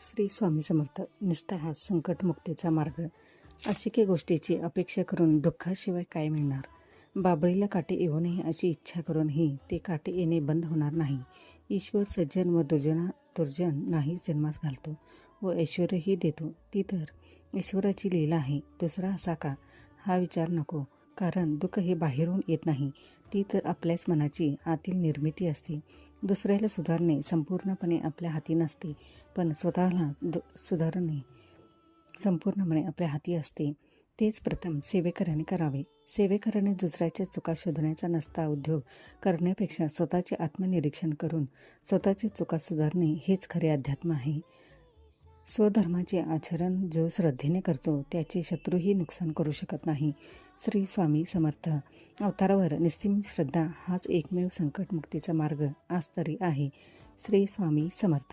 श्री स्वामी समर्थ. निष्ठा हा संकटमुक्तीचा मार्ग. अशी काही गोष्टीची अपेक्षा करून दुःखाशिवाय काय मिळणार? बाबळीला काटे येऊ नये अशी इच्छा करूनही ते काटे येणे बंद होणार नाही. ईश्वर सज्जन व दुर्जन नाही जन्मास घालतो व ऐश्वर्यही देतो. ती तर ईश्वराची लीला आहे. दुसरा असा का, हा विचार नको. कारण दुःख हे बाहेरून येत नाही, ती तर आपल्याच मनाची आतील निर्मिती असते. दुसऱ्याला सुधारणे संपूर्णपणे आपल्या हाती नसते, पण स्वतःला सुधारणे संपूर्णपणे आपल्या हाती असते. तेच प्रथम सेवेकराने करावे. सेवेकराने दुसऱ्याच्या चुका शोधण्याचा नसता उद्योग करण्यापेक्षा स्वतःचे आत्मनिरीक्षण करून स्वतःच्या चुका सुधारणे हेच खरे अध्यात्म आहे. स्वधर्माचे आचरण जो श्रद्धेने करतो त्याचे शत्रूही नुकसान करू शकत नाही. श्री स्वामी समर्थ. अवतारावर निस्सीम श्रद्धा हाच एकमेव संकटमुक्तीचा मार्ग आज तरी आहे. श्री स्वामी समर्थ.